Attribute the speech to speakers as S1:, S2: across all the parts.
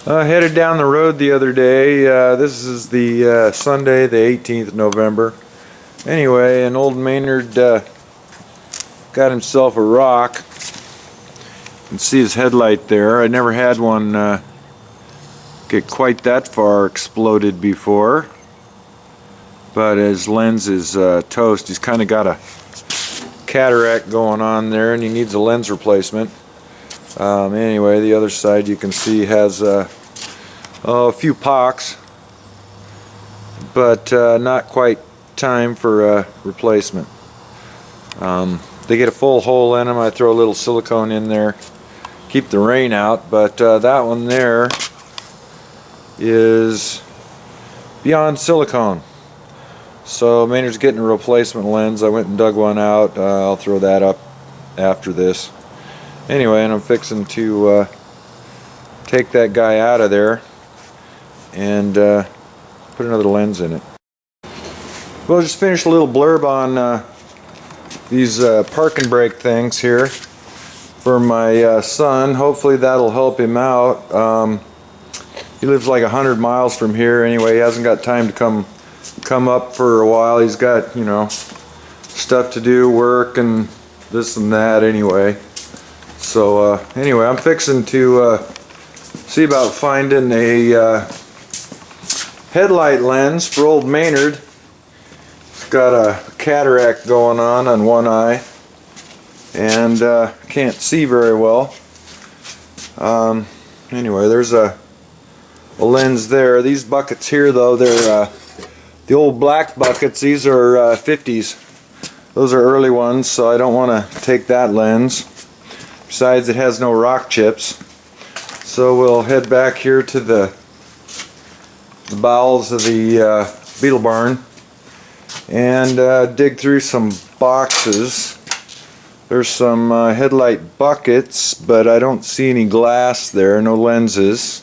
S1: Headed down the road the other day. This is the Sunday, the 18th of November. Anyway, an old Maynard got himself a rock. You can see his headlight there. I never had one get quite that far exploded before, but his lens is toast. He's kind of got a cataract going on there, and he needs a lens replacement. Anyway, the other side you can see has a few pocks, but not quite time for a replacement. They get a full hole in them. I throw a little silicone in there, keep the rain out, but that one there is beyond silicone. So Maynard's getting a replacement lens. I went and dug one out. I'll throw that up after this. Anyway, and I'm fixing to take that guy out of there and put another lens in it. Well, just finished a little blurb on these park and brake things here for my son. Hopefully that'll help him out. He lives like 100 miles from here. Anyway, he hasn't got time to come up for a while. He's got, you know, stuff to do, work and this and that anyway. So anyway, I'm fixing to see about finding a headlight lens for old Maynard. He's got a cataract going on one eye and can't see very well. Anyway, there's a lens there. These buckets here though, they're the old black buckets. These are 50s. Those are early ones, so I don't want to take that lens. Besides, it has no rock chips. So we'll head back here to the bowels of the beetle barn and dig through some boxes. There's some headlight buckets, but I don't see any glass there, no lenses.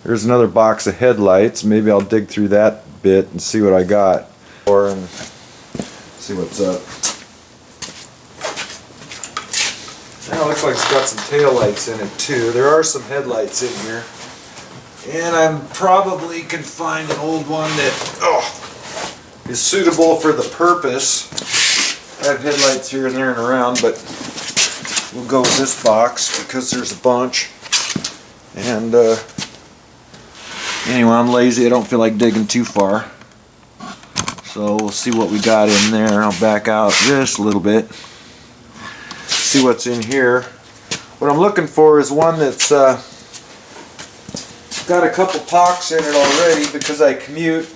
S1: There's another box of headlights. Maybe I'll dig through that bit and see what I got, and see what's up. Now it looks like it's got some tail lights in it too. There are some headlights in here, and I probably can find an old one that is suitable for the purpose. I have headlights here and there and around, but we'll go with this box because there's a bunch. And anyway, I'm lazy. I don't feel like digging too far. So we'll see what we got in there. I'll back out just a little bit. See what's in here. What I'm looking for is one that's got a couple pocks in it already because I commute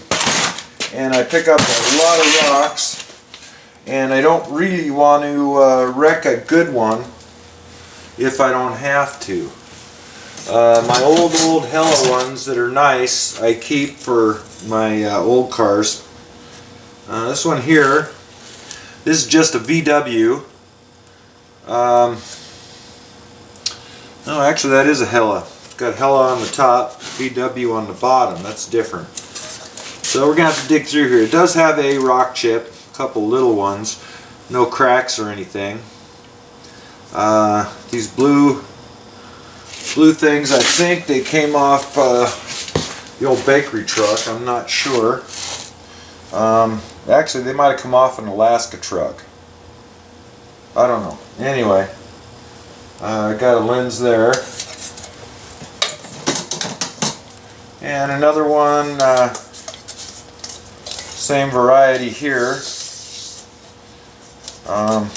S1: and I pick up a lot of rocks, and I don't really want to wreck a good one if I don't have to. My old Hella ones that are nice I keep for my old cars. This one here, this is just a VW. No, actually that is a Hella. It's got Hella on the top, VW on the bottom. That's different. So we're going to have to dig through here. It does have a rock chip, a couple little ones, no cracks or anything. These blue things, I think they came off the old bakery truck. I'm not sure. Actually, they might have come off an Alaska truck. I don't know. Anyway, I got a lens there. And another one, same variety here. A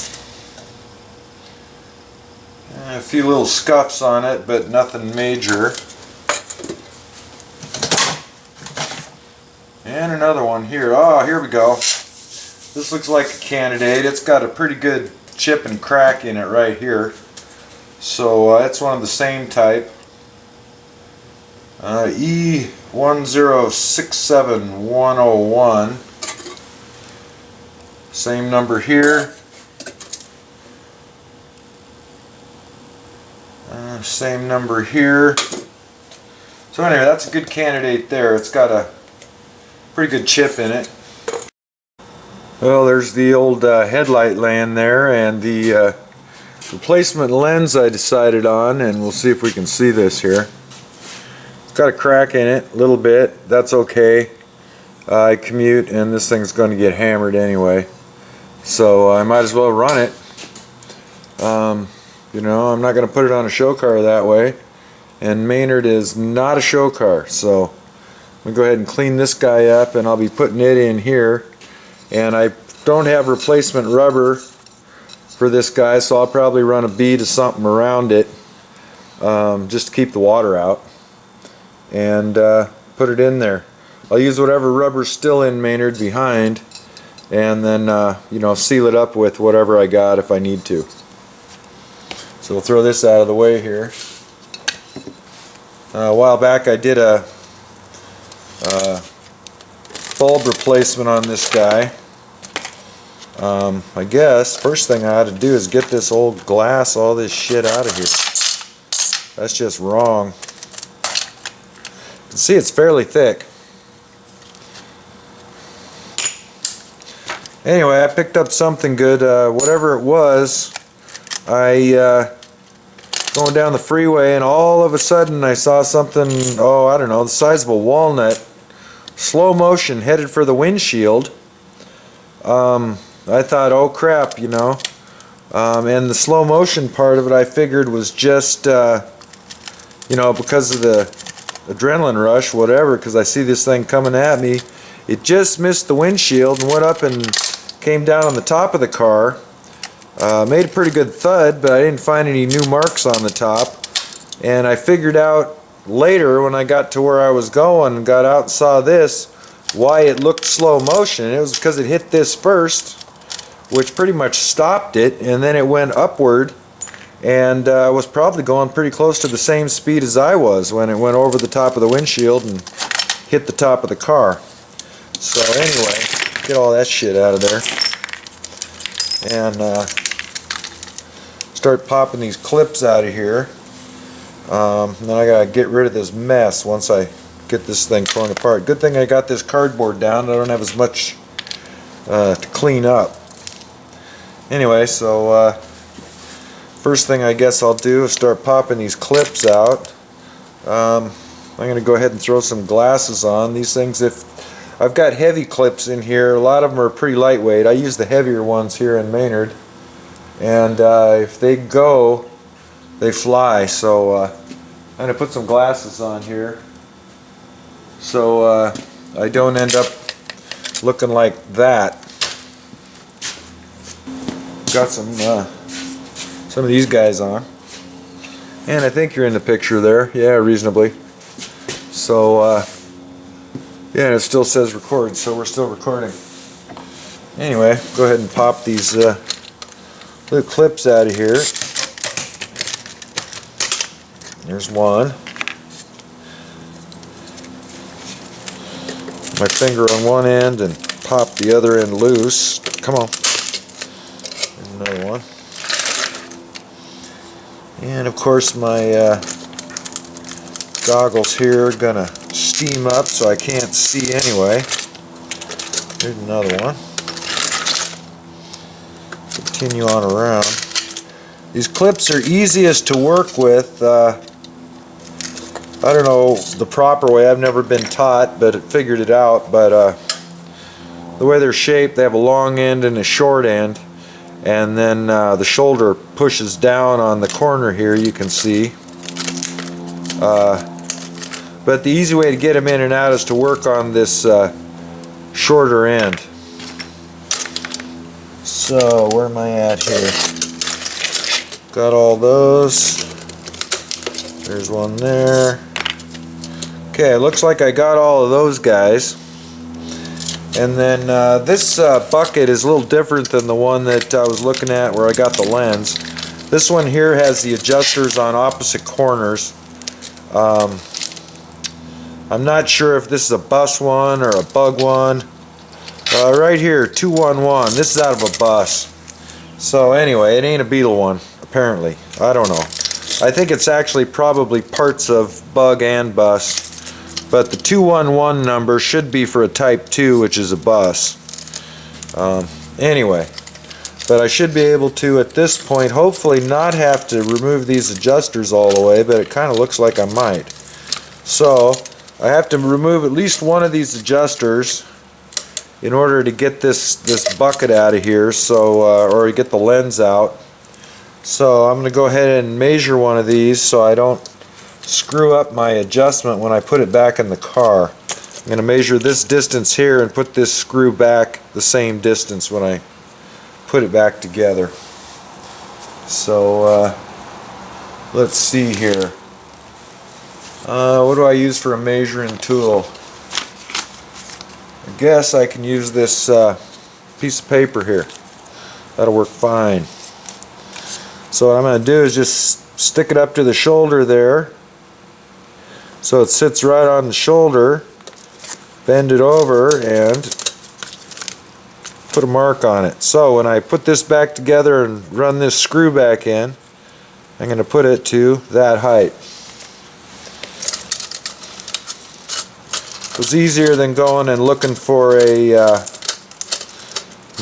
S1: few little scuffs on it, but nothing major. And another one here. Oh, here we go. This looks like a candidate. It's got a pretty good chip and crack in it right here. So it's one of the same type. E1067101. Same number here. Same number here. So anyway, that's a good candidate there. It's got a pretty good chip in it. Well, there's the old headlight laying there, and the replacement lens I decided on, and we'll see if we can see this here. It's got a crack in it, a little bit. That's okay. I commute and this thing's going to get hammered anyway, so I might as well run it. You know, I'm not going to put it on a show car that way, and Maynard is not a show car, so I'm going to go ahead and clean this guy up, and I'll be putting it in here. And I don't have replacement rubber for this guy, so I'll probably run a bead of something around it, just to keep the water out, and put it in there. I'll use whatever rubber's still in Maynard behind, and then you know, seal it up with whatever I got if I need to. So we'll throw this out of the way here. A while back I did a bulb replacement on this guy. I guess first thing I ought to do is get this old glass, all this shit out of here. That's just wrong. You can see it's fairly thick. Anyway, I picked up something good. Whatever it was, I going down the freeway, and all of a sudden I saw something, oh, I don't know, the size of a walnut, slow motion, headed for the windshield. I thought, oh crap, you know, and the slow motion part of it I figured was just, you know, because of the adrenaline rush, whatever, because I see this thing coming at me. It just missed the windshield and went up and came down on the top of the car. Made a pretty good thud, but I didn't find any new marks on the top. And I figured out later when I got to where I was going and got out and saw this, why it looked slow motion. It was because it hit this first, which pretty much stopped it, and then it went upward and was probably going pretty close to the same speed as I was when it went over the top of the windshield and hit the top of the car. So anyway, get all that shit out of there and start popping these clips out of here. And then I gotta get rid of this mess once I get this thing torn apart. Good thing I got this cardboard down. I don't have as much to clean up. Anyway, so first thing I guess I'll do is start popping these clips out. I'm gonna go ahead and throw some glasses on. These things, if I've got heavy clips in here, a lot of them are pretty lightweight. I use the heavier ones here in Maynard, and if they go, they fly. So I'm going to put some glasses on here so I don't end up looking like that. Got some of these guys on, and I think you're in the picture there. Yeah, reasonably. So yeah, and it still says record, so we're still recording. Anyway, go ahead and pop these little clips out of here. There's one. My finger on one end and pop the other end loose. Come on. There's another one. And of course my goggles here are gonna steam up so I can't see anyway. Here's another one. Continue on around. These clips are easiest to work with. I don't know the proper way. I've never been taught, but figured it out. But the way they're shaped, they have a long end and a short end, and then the shoulder pushes down on the corner here, you can see. But the easy way to get them in and out is to work on this shorter end. So where am I at here? Got all those. There's one there. Okay, it looks like I got all of those guys. And then this bucket is a little different than the one that I was looking at where I got the lens. This one here has the adjusters on opposite corners. I'm not sure if this is a bus one or a bug one. Right here, 211. This is out of a bus. So anyway, it ain't a beetle one, apparently. I don't know. I think it's actually probably parts of bug and bus. But the 211 number should be for a type 2, which is a bus. Anyway, But I should be able to, at this point, hopefully not have to remove these adjusters all the way, but it kind of looks like I might. So I have to remove at least one of these adjusters in order to get this bucket out of here, so or to get the lens out. So I'm going to go ahead and measure one of these so I don't screw up my adjustment when I put it back in the car. I'm going to measure this distance here and put this screw back the same distance when I put it back together. So let's see here. What do I use for a measuring tool? I guess I can use this piece of paper here. That'll work fine. So what I'm going to do is just stick it up to the shoulder there, so it sits right on the shoulder, bend it over and put a mark on it. So when I put this back together and run this screw back in, I'm going to put it to that height. It was easier than going and looking for a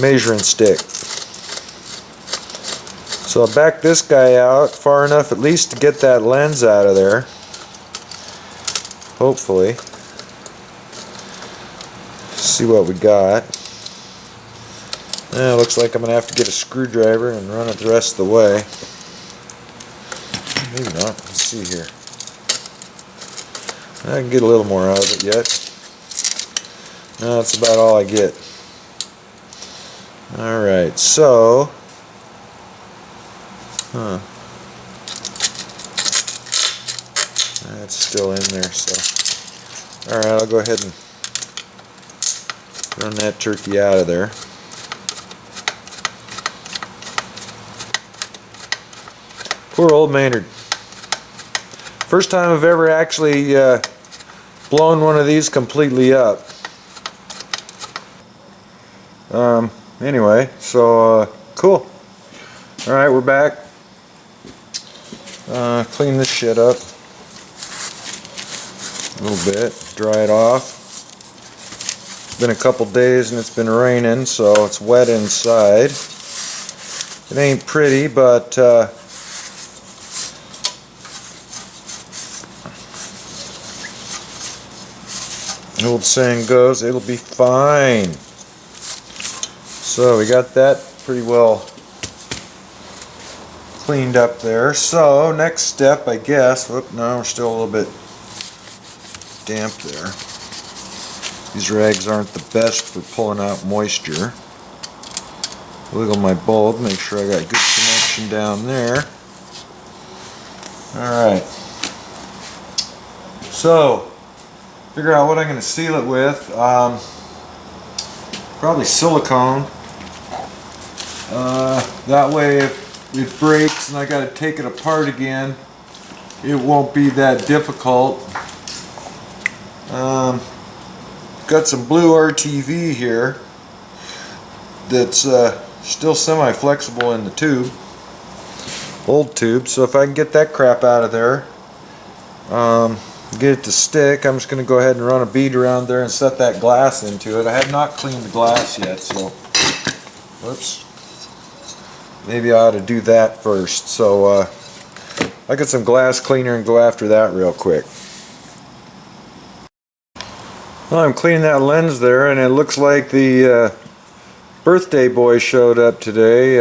S1: measuring stick. So I'll back this guy out far enough at least to get that lens out of there. Hopefully. See what we got. Looks like I'm going to have to get a screwdriver and run it the rest of the way. Maybe not. Let's see here. I can get a little more out of it yet. No, that's about all I get. Alright, so that's still in there, so alright, I'll go ahead and run that turkey out of there. Poor old Maynard. First time I've ever actually blown one of these completely up. Anyway, so cool. Alright, we're back. Clean this shit up a little bit, dry it off. It's been a couple days and it's been raining, so it's wet inside. It ain't pretty, but the old saying goes, it'll be fine. So we got that pretty well cleaned up there. So next step, I guess, whoop, no, we're still a little bit damp there. These rags aren't the best for pulling out moisture. Wiggle my bulb, make sure I got good connection down there. Alright. So, figure out what I'm going to seal it with. Probably silicone. That way if it breaks and I got to take it apart again, it won't be that difficult. Got some blue RTV here that's still semi-flexible in the tube, old tube, so if I can get that crap out of there, get it to stick, I'm just going to go ahead and run a bead around there and set that glass into it. I have not cleaned the glass yet, so whoops, maybe I ought to do that first. So I'll get some glass cleaner and go after that real quick. Well, I'm cleaning that lens there, and it looks like the birthday boy showed up today.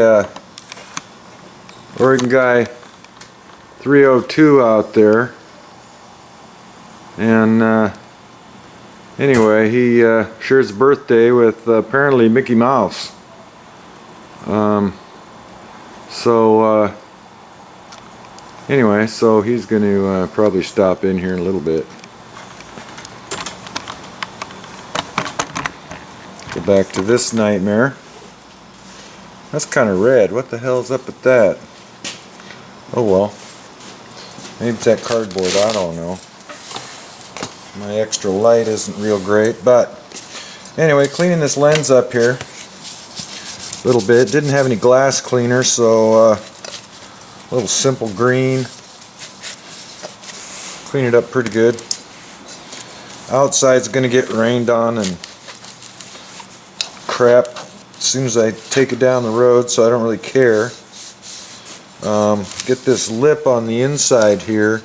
S1: Oregon guy 302 out there. And anyway, he shares his birthday with apparently Mickey Mouse. Anyway, so he's going to probably stop in here in a little bit. Go back to this nightmare. That's kind of red. What the hell's up with that? Oh well. Maybe it's that cardboard. I don't know. My extra light isn't real great, but anyway, cleaning this lens up here a little bit. Didn't have any glass cleaner, so a little simple green. Clean it up pretty good. Outside's going to get rained on and crap as soon as I take it down the road, so I don't really care. Get this lip on the inside here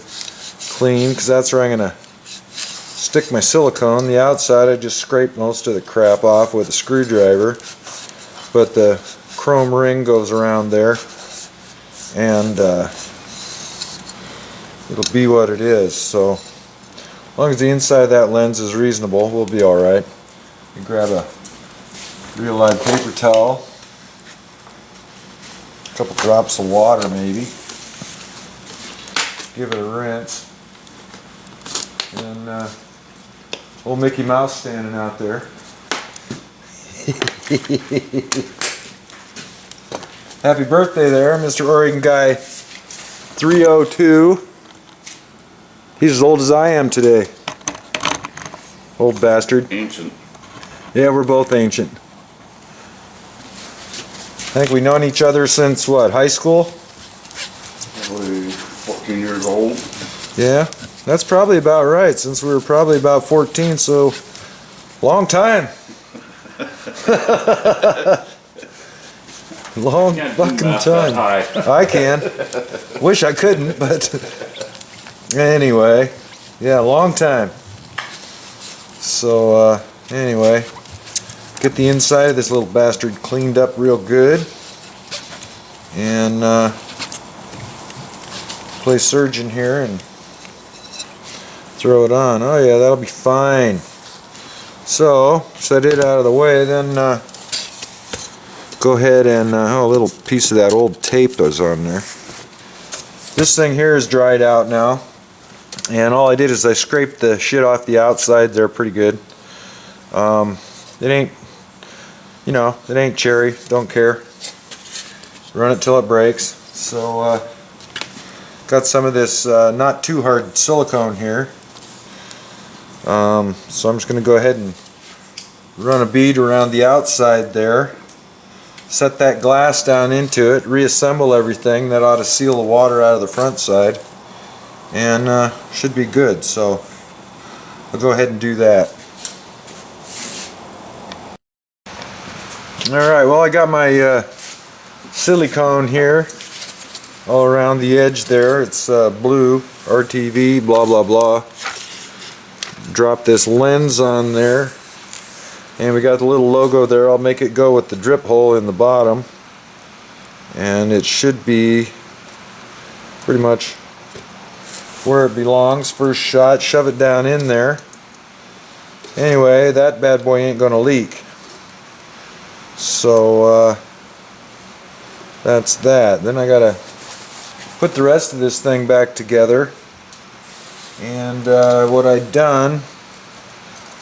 S1: clean, because that's where I'm going to stick my silicone. The outside I just scrape most of the crap off with a screwdriver, but the chrome ring goes around there, and it'll be what it is. So as long as the inside of that lens is reasonable, we'll be alright. You grab a real live paper towel, a couple drops of water maybe, give it a rinse, and old Mickey Mouse standing out there. Happy birthday there, Mr. Oregon Guy 302. He's as old as I am today. Old bastard.
S2: Ancient.
S1: Yeah, we're both ancient. I think we've known each other since what, high school?
S2: Probably 14 years old.
S1: Yeah, that's probably about right, since we were probably about 14, so long time. Long fucking time. I can. Wish I couldn't, but anyway, yeah, long time. So anyway, get the inside of this little bastard cleaned up real good, and play surgeon here and throw it on. Oh yeah, that'll be fine. So set it out of the way, then go ahead and oh, a little piece of that old tape was on there. This thing here is dried out now, and all I did is I scraped the shit off the outside there pretty good. It ain't, you know, it ain't cherry, don't care. Run it till it breaks. So got some of this not too hard silicone here. So I'm just going to go ahead and run a bead around the outside there. Set that glass down into it, reassemble everything. That ought to seal the water out of the front side, and should be good. So I'll go ahead and do that. Alright, well, I got my silicone here all around the edge there. It's blue, RTV, blah blah blah. Drop this lens on there, and we got the little logo there. I'll make it go with the drip hole in the bottom, and it should be pretty much where it belongs. First shot, shove it down in there. Anyway, that bad boy ain't gonna leak. So that's that. Then I gotta put the rest of this thing back together. And what I'd done,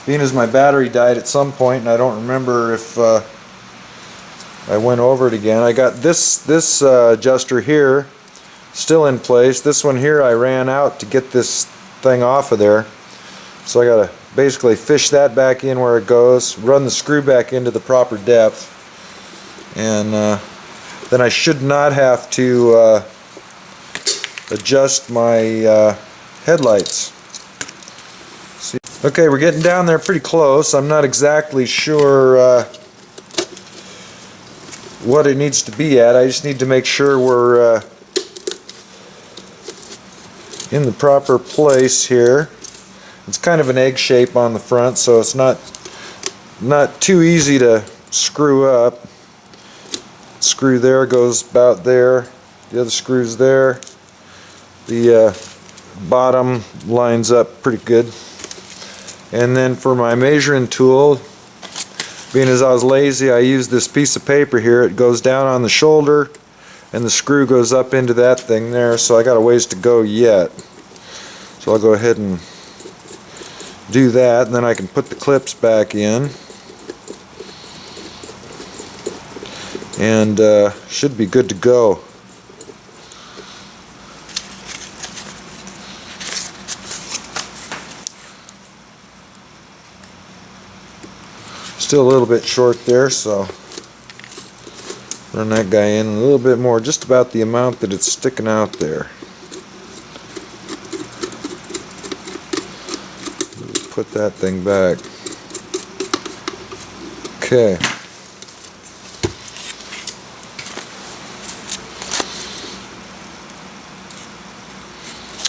S1: being as my battery died at some point, and I don't remember if I went over it again, I got this adjuster here still in place. This one here I ran out to get this thing off of there, so I gotta basically fish that back in where it goes, run the screw back into the proper depth, and then I should not have to adjust my headlights. See? Okay, we're getting down there pretty close. I'm not exactly sure what it needs to be at. I just need to make sure we're in the proper place here. It's kind of an egg shape on the front, so it's not too easy to screw up. Screw there goes about there. The other screw's there. The bottom lines up pretty good. And then for my measuring tool, being as I was lazy, I used this piece of paper here. It goes down on the shoulder, and the screw goes up into that thing there, so I got a ways to go yet. So I'll go ahead and do that, and then I can put the clips back in, and should be good to go. Still a little bit short there, so run that guy in a little bit more, just about the amount that it's sticking out there. Put that thing back. Okay.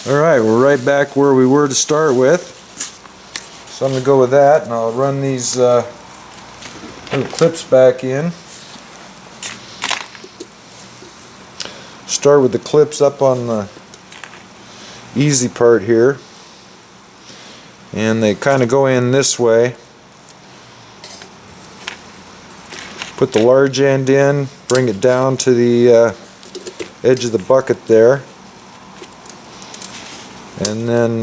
S1: Alright, we're right back where we were to start with. So I'm going to go with that, and I'll run these little clips back in. Start with the clips up on the easy part here. And they kind of go in this way. Put the large end in, bring it down to the edge of the bucket there. And then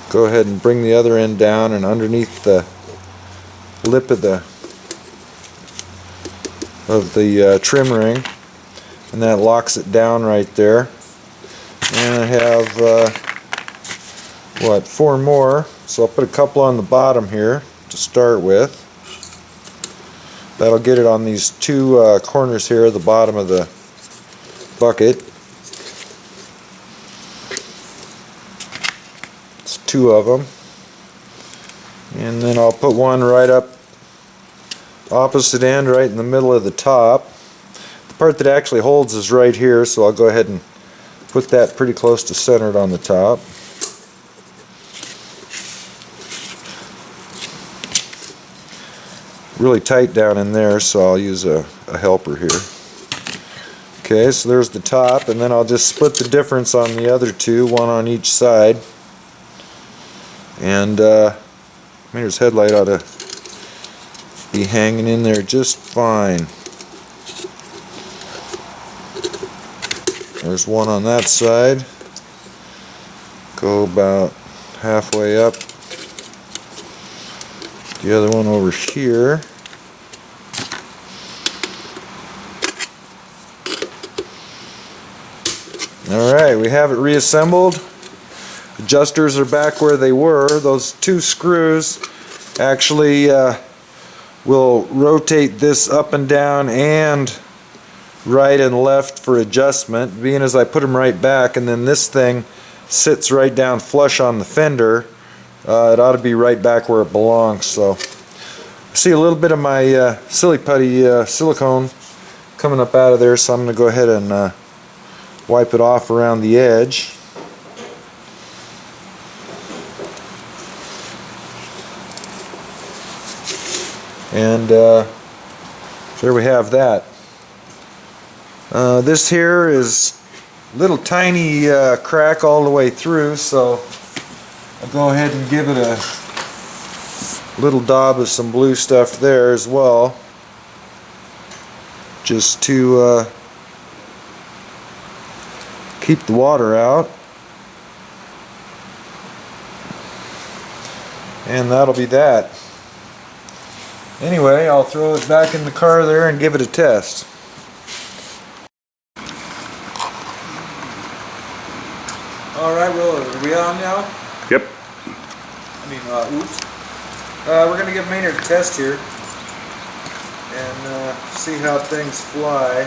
S1: go ahead and bring the other end down and underneath the lip of the trim ring, and that locks it down right there. And I have what, 4 more, so I'll put a couple on the bottom here to start with. That'll get it on these 2 corners here at the bottom of the bucket. 2 of them, and then I'll put one right up opposite end, right in the middle of the top. The part that actually holds is right here, so I'll go ahead and put that pretty close to centered on the top. Really tight down in there, so I'll use a helper here. Okay, so there's the top, and then I'll just split the difference on the other 2, one on each side. And manyr's headlight ought to be hanging in there just fine. There's one on that side. Go about halfway up. The other one over here. Alright, we have it reassembled. Adjusters are back where they were. Those 2 screws actually will rotate this up and down and right and left for adjustment, being as I put them right back, and then this thing sits right down flush on the fender. It ought to be right back where it belongs. So I see a little bit of my silly putty silicone coming up out of there, so I'm going to go ahead and wipe it off around the edge. And there we have that. This here is little tiny crack all the way through, so I'll go ahead and give it a little daub of some blue stuff there as well, just to keep the water out. And that'll be that. Anyway, I'll throw it back in the car there and give it a test. Alright, Will, are we on now?
S2: Yep.
S1: Oops. We're going to give Maynard a test here and see how things fly.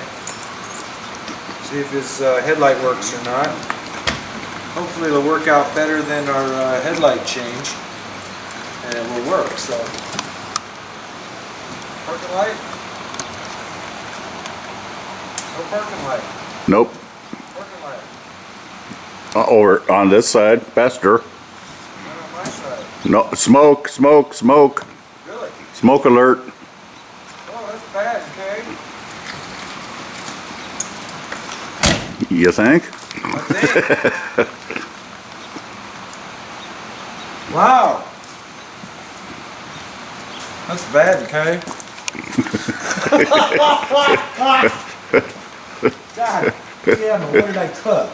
S1: See if his headlight works or not. Hopefully it'll work out better than our headlight change, and it will work. So, parking light? No parking light.
S2: Nope.
S1: Parking light.
S2: Over on this side, faster.
S1: Not on my side.
S2: No, smoke, smoke, smoke.
S1: Really?
S2: Smoke alert.
S1: Oh, that's bad, okay?
S2: You think?
S1: I think. Wow. That's bad, okay? God damn it, what did I cook?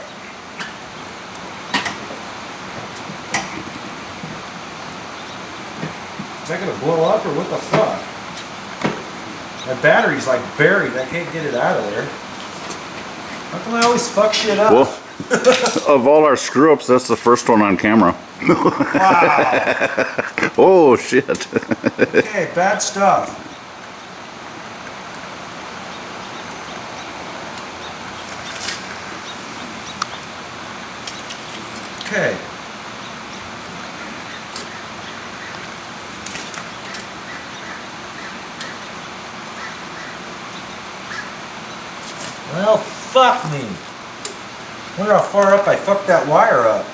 S1: Is that gonna blow up or what the fuck? My battery's like buried, I can't get it out of there. How come I always fuck shit up?
S2: Well, of all our screw ups, that's the first one on camera.
S1: Wow.
S2: Oh shit.
S1: Okay, bad stuff. Okay. Well, fuck me. Wonder how far up I fucked that wire up.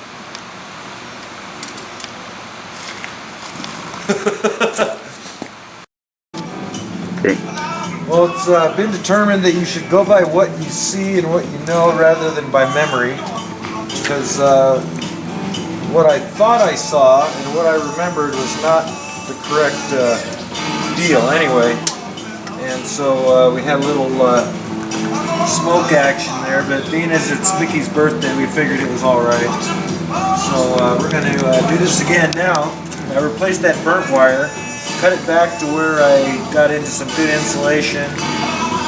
S2: Okay.
S1: Well, it's been determined that you should go by what you see and what you know rather than by memory. Because what I thought I saw and what I remembered was not the correct deal anyway. And so we had a little smoke action there, but being as it's Mickey's birthday, we figured it was alright. So we're going to do this again now. I replaced that burnt wire, cut it back to where I got into some good insulation,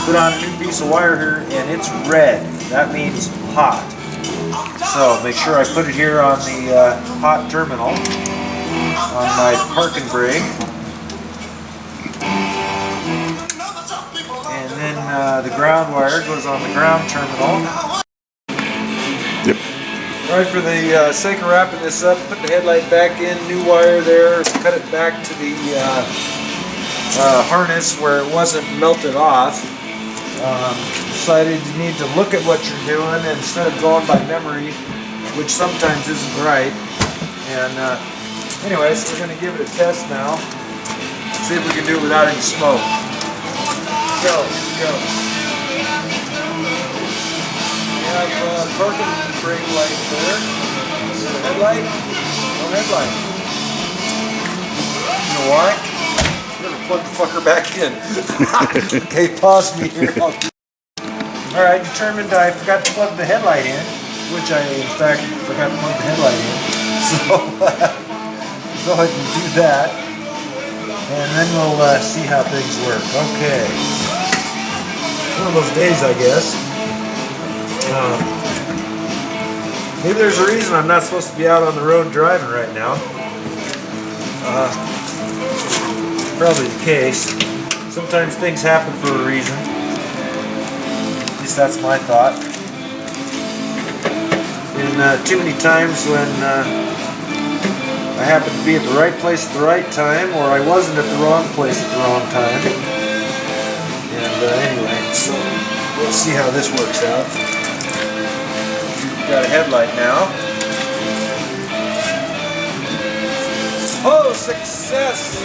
S1: put on a new piece of wire here, and it's red. That means hot. So make sure I put it here on the hot terminal on my parking brake. And then the ground wire goes on the ground terminal.
S2: Yep.
S1: Alright, for the sake of wrapping this up, put the headlight back in, new wire there, cut it back to the harness where it wasn't melted off. Decided you need to look at what you're doing instead of going by memory, which sometimes isn't right. And anyways, we're going to give it a test now. See if we can do it without any smoke. So, here we go. We have parking brake light there. Is it a headlight? No headlight. You know why? Never plug the fucker back in. Okay, pause me here. Alright, determined I forgot to plug the headlight in, which I in fact forgot to plug the headlight in. So go ahead and do that. And then we'll see how things work. Okay. One of those days, I guess. Maybe there's a reason I'm not supposed to be out on the road driving right now. Probably the case. Sometimes things happen for a reason. At least that's my thought. And too many times when I happened to be at the right place at the right time, or I wasn't at the wrong place at the wrong time. And anyway, so we'll see how this works out. We've got a headlight now. Oh, success!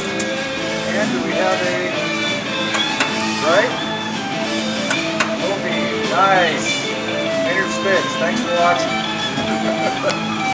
S1: And do we have a right? Okay, nice. Manyrd fixed. Thanks for watching.